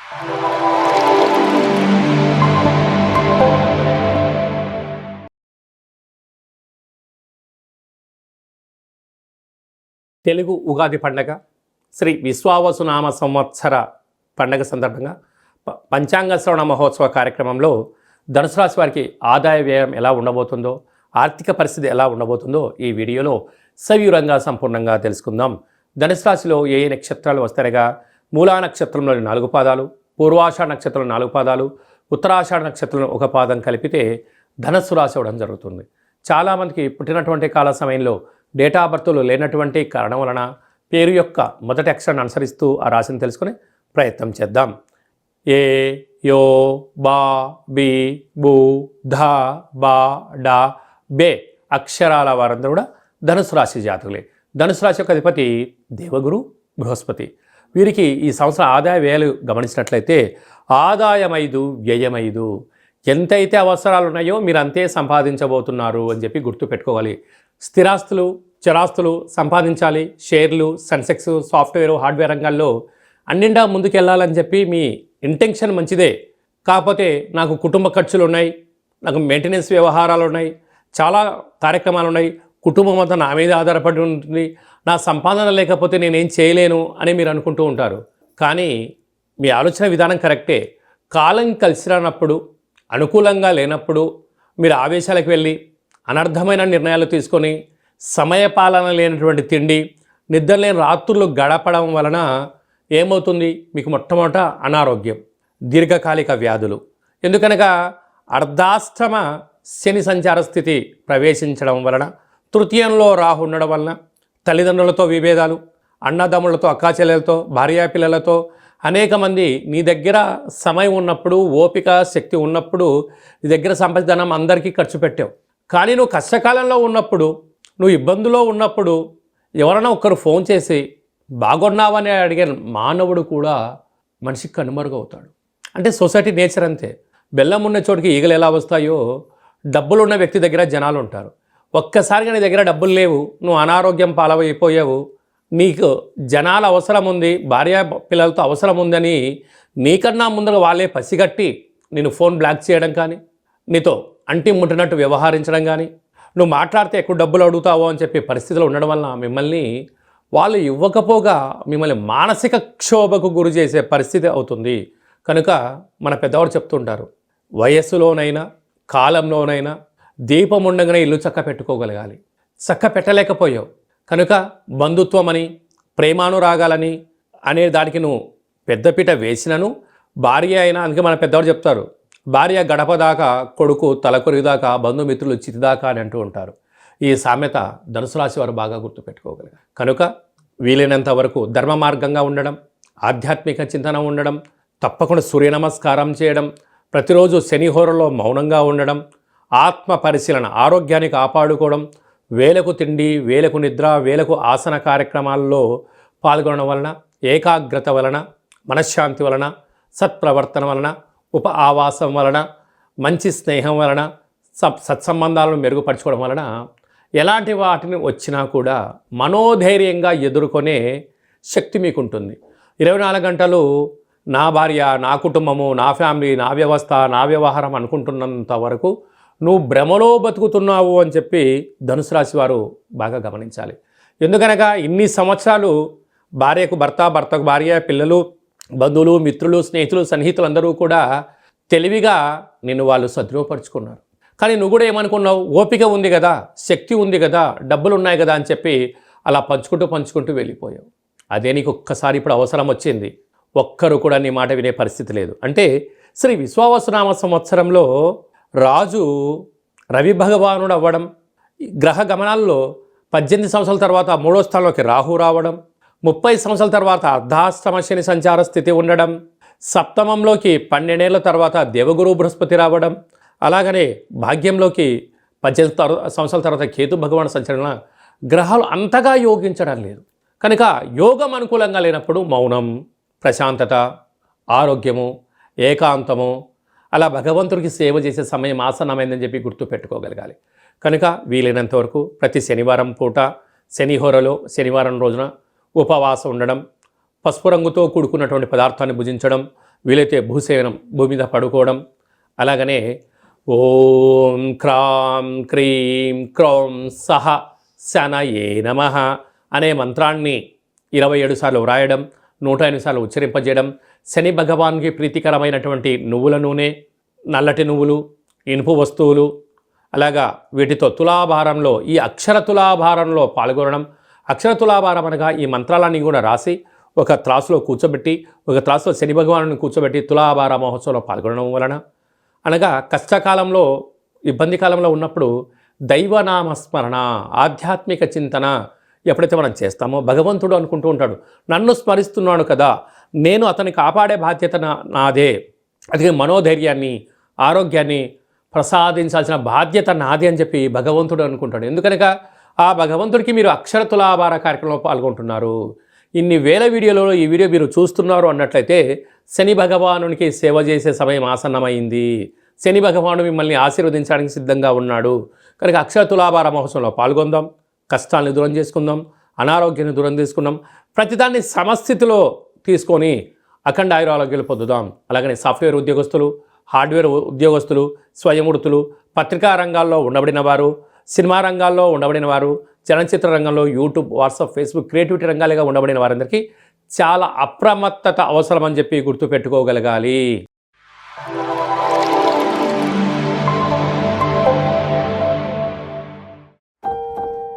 తెలుగు ఉగాది పండగ శ్రీ విశ్వావసునామ సంవత్సర పండగ సందర్భంగా పంచాంగ శ్రవణ మహోత్సవ కార్యక్రమంలో ధనుసు రాశి వారికి ఆదాయ వ్యయం ఎలా ఉండబోతుందో, ఆర్థిక పరిస్థితి ఎలా ఉండబోతుందో ఈ వీడియోలో సవివరంగా సంపూర్ణంగా తెలుసుకుందాం. ధనుసు రాశిలో ఏ నక్షత్రాలు వస్తాయనగా మూలా నక్షత్రంలోని 4 పాదాలు, పూర్వాషాఢ నక్షత్రంలో 4 పాదాలు, ఉత్తరాషాఢ నక్షత్రంలో 1 పాదం కలిపితే ధనుసు రాశి అవడం జరుగుతుంది. చాలామందికి పుట్టినటువంటి కాల సమయంలో డేటా ఆఫ్ బర్త్లు లేనటువంటి కారణం వలన పేరు యొక్క మొదటి అక్షరాన్ని అనుసరిస్తూ ఆ రాశిని తెలుసుకునే ప్రయత్నం చేద్దాం. ఏ, యో, బా, బి, బు, ధ, బా, డా, బే అక్షరాల వారందరూ కూడా ధనుసు రాశి జాతకులే. ధనుసు రాశి యొక్క అధిపతి దేవగురు బృహస్పతి. వీరికి ఈ సంవత్సరం ఆదాయ వ్యయాలు గమనించినట్లయితే ఆదాయం 5, వ్యయం 5. ఎంతైతే అవసరాలు ఉన్నాయో మీరు అంతే సంపాదించబోతున్నారు అని చెప్పి గుర్తుపెట్టుకోవాలి. స్థిరాస్తులు, చరాస్తులు సంపాదించాలి. షేర్లు, సెన్సెక్స్, సాఫ్ట్వేర్, హార్డ్వేర్ రంగాల్లో అన్నిండా ముందుకెళ్ళాలని చెప్పి మీ ఇంటెన్షన్ మంచిదే. కాకపోతే నాకు కుటుంబ ఖర్చులు ఉన్నాయి, నాకు మెయింటెనెన్స్ వ్యవహారాలు ఉన్నాయి, చాలా కార్యక్రమాలు ఉన్నాయి, కుటుంబం అంతా నా మీద ఆధారపడి ఉంటుంది, నా సంపాదన లేకపోతే నేనేం చేయలేను అని మీరు అనుకుంటూ ఉంటారు. కానీ మీ ఆలోచన విధానం కరెక్టే. కాలం కలిసి రానప్పుడు, అనుకూలంగా లేనప్పుడు మీరు ఆవేశాలకు వెళ్ళి అనర్థమైన నిర్ణయాలు తీసుకొని సమయపాలన లేనటువంటి తిండి, నిద్ర లేని రాత్రులు గడపడం వలన ఏమవుతుంది? మీకు మొట్టమొదట అనారోగ్యం, దీర్ఘకాలిక వ్యాధులు. ఎందుకనగా అర్ధాష్టమ శని సంచార స్థితి ప్రవేశించడం వలన, తృతీయంలో రాహు ఉండడం వలన తల్లిదండ్రులతో విభేదాలు, అన్నదమ్ములతో, అక్కాచెల్లెలతో, భార్యాపిల్లలతో అనేక మంది నీ దగ్గర సమయం ఉన్నప్పుడు, ఓపిక శక్తి ఉన్నప్పుడు నీ దగ్గర సంపదనం అందరికీ ఖర్చు పెట్టావు. కానీ నువ్వు కష్టకాలంలో ఉన్నప్పుడు, నువ్వు ఇబ్బందులో ఉన్నప్పుడు ఎవరైనా ఒక్కరు ఫోన్ చేసి బాగున్నావని అడిగే మానవుడు కూడా మనిషికి కనుమరుగవుతాడు. అంటే సొసైటీ నేచర్ అంతే. బెల్లం ఉన్న చోటికి ఈగలు ఎలా వస్తాయో డబ్బులు ఉన్న వ్యక్తి దగ్గర జనాలు ఉంటారు. ఒక్కసారిగా నీ దగ్గర డబ్బులు లేవు, నువ్వు అనారోగ్యం పాలైపోయావు, నీకు జనాల అవసరం ఉంది, భార్య పిల్లలతో అవసరం ఉందని నీకన్నా ముందుగా వాళ్ళే పసిగట్టి నేను ఫోన్ బ్లాక్ చేయడం కానీ, నీతో అంటి ముట్టినట్టు వ్యవహరించడం కానీ, నువ్వు మాట్లాడితే ఎక్కువ డబ్బులు అడుగుతావో అని చెప్పి పరిస్థితులు ఉండడం వల్ల మిమ్మల్ని వాళ్ళు ఇవ్వకపోగా మిమ్మల్ని మానసిక క్షోభకు గురి చేసే పరిస్థితి అవుతుంది. కనుక మన పెద్దవారు చెప్తుంటారు, వయస్సులోనైనా కాలంలోనైనా దీపం ఉండగానే ఇల్లు చక్క పెట్టుకోగలగాలి. చక్క పెట్టలేకపోయావు కనుక బంధుత్వం అని, ప్రేమానురాగాలని అనే దానికి నువ్వు పెద్దపీట వేసినను భార్య అయినా, అందుకే మన పెద్దవారు చెప్తారు, భార్య గడప దాకా కొడుకు తలకొరిదాకా బంధుమిత్రులు చితిదాకా అని అంటూ ఉంటారు. ఈ సామెత ధనుసు రాశి వారు బాగా గుర్తుపెట్టుకోగలగాలి. కనుక వీలైనంత వరకు ధర్మ మార్గంగా ఉండడం, ఆధ్యాత్మిక చింతన ఉండడం, తప్పకుండా సూర్య నమస్కారం చేయడం, ప్రతిరోజు శనిహోరలో మౌనంగా ఉండడం, ఆత్మ పరిశీలన, ఆరోగ్యాన్ని కాపాడుకోవడం, వేలకు తిండి, వేలకు నిద్ర, వేలకు ఆసన కార్యక్రమాల్లో పాల్గొనడం వలన, ఏకాగ్రత వలన, మనశ్శాంతి వలన, సత్ప్రవర్తన వలన, ఉప ఆవాసం వలన, మంచి స్నేహం వలన, సత్సంబంధాలను మెరుగుపరచుకోవడం వలన ఎలాంటి వాటిని వచ్చినా కూడా మనోధైర్యంగా ఎదుర్కొనే శక్తి మీకుంటుంది. 24 గంటలు నా భార్య, నా కుటుంబము, నా ఫ్యామిలీ, నా వ్యవస్థ, నా వ్యవహారం అనుకుంటున్నంత వరకు నువ్వు భ్రమలో బతుకుతున్నావు అని చెప్పి ధనుసు రాశి వారు బాగా గమనించాలి. ఎందుకనగా ఇన్ని సంవత్సరాలు భార్యకు భర్త, భర్తకు భార్య, పిల్లలు, బంధువులు, మిత్రులు, స్నేహితులు, సన్నిహితులు అందరూ కూడా తెలివిగా నిన్ను వాళ్ళు సద్వినియోగపరుచుకున్నారు. కానీ నువ్వు కూడా ఏమనుకున్నావు? ఓపిక ఉంది కదా, శక్తి ఉంది కదా, డబ్బులు ఉన్నాయి కదా అని చెప్పి అలా పంచుకుంటూ వెళ్ళిపోయావు. అదే నీకు ఒక్కసారి ఇప్పుడు అవసరం వచ్చింది, ఒక్కరు కూడా నీ మాట వినే పరిస్థితి లేదు. అంటే శ్రీ విశ్వావసునామ సంవత్సరంలో రాజు రవి భగవానుడు అవ్వడం, గ్రహ గమనాల్లో 18 సంవత్సరాల తర్వాత 3వ స్థానంలోకి రాహు రావడం, 30 సంవత్సరాల తర్వాత అర్ధాష్టమ శని సంచార స్థితి ఉండడం, సప్తమంలోకి 12 ఏళ్ల తర్వాత దేవగురు బృహస్పతి రావడం, అలాగనే భాగ్యంలోకి 18 సంవత్సరాల తర్వాత కేతు భగవాన్ సంచలన, గ్రహాలు అంతగా యోగించడం లేదు. కనుక యోగం అనుకూలంగా లేనప్పుడు మౌనం, ప్రశాంతత, ఆరోగ్యము, ఏకాంతము, అలా భగవంతుడికి సేవ చేసే సమయం ఆసన్నమైందని చెప్పి గుర్తుపెట్టుకోగలగాలి. కనుక వీలైనంత వరకు ప్రతి శనివారం పూట శనిహోరలో శనివారం రోజున ఉపవాసం ఉండడం, పసుపు రంగుతో కూడుకున్నటువంటి పదార్థాన్ని భుజించడం, వీలైతే భూసేవనం, భూమి మీద పడుకోవడం. అలాగనే ఓం క్రాం క్రీం క్రౌం సహ శనయే నమః అనే మంత్రాన్ని 27 సార్లు వ్రాయడం, 108 సార్లు ఉచ్చరింపజేయడం. శని భగవాన్కి ప్రీతికరమైనటువంటి నువ్వుల నూనె, నల్లటి నువ్వులు, ఇనుపు వస్తువులు, అలాగా వీటితో తులాభారంలో, ఈ అక్షర తులాభారంలో పాల్గొనడం. అక్షర తులాభారం అనగా ఈ మంత్రాలన్నీ కూడా రాసి ఒక త్రాసులో కూర్చోబెట్టి, ఒక త్రాసులో శని భగవాను కూర్చోబెట్టి తులాభార మహోత్సవంలో పాల్గొనడం వలన, అనగా కష్టకాలంలో, ఇబ్బంది కాలంలో ఉన్నప్పుడు దైవనామస్మరణ, ఆధ్యాత్మిక చింతన ఎప్పుడైతే మనం చేస్తామో, భగవంతుడు అనుకుంటూ ఉంటాడు, నన్ను స్మరిస్తున్నాడు కదా, నేను అతన్ని కాపాడే బాధ్యత నాదే, అది మనోధైర్యాన్ని, ఆరోగ్యాన్ని ప్రసాదించాల్సిన బాధ్యత నాది అని చెప్పి భగవంతుడు అనుకుంటాడు. ఎందుకనగా ఆ భగవంతుడికి మీరు అక్షర తులాభార కార్యక్రమంలో పాల్గొంటున్నారు. ఇన్ని వేల వీడియోలలో ఈ వీడియో మీరు చూస్తున్నారు అన్నట్లయితే శని భగవానునికి సేవ చేసే సమయం ఆసన్నమైంది. శని భగవాను మిమ్మల్ని ఆశీర్వదించడానికి సిద్ధంగా ఉన్నాడు. కనుక అక్షర తులాభార మహోత్సవంలో పాల్గొందాం, కష్టాలను దూరం చేసుకుందాం, అనారోగ్యాన్ని దూరం తీసుకుందాం, ప్రతిదాన్ని సమస్థితిలో తీసుకొని అఖండ ఆయురారోగ్యాలు పొందుదాం. అలాగనే సాఫ్ట్వేర్ ఉద్యోగస్తులు, హార్డ్వేర్ ఉద్యోగస్తులు, స్వయంవృత్తులు, పత్రికా రంగాల్లో ఉండబడిన వారు, సినిమా రంగాల్లో ఉండబడిన వారు, చలనచిత్ర రంగంలో, యూట్యూబ్, వాట్సాప్, ఫేస్బుక్, క్రియేటివిటీ రంగాలుగా ఉండబడిన వారందరికీ చాలా అప్రమత్తత అవసరం అని చెప్పి గుర్తుపెట్టుకోగలగాలి.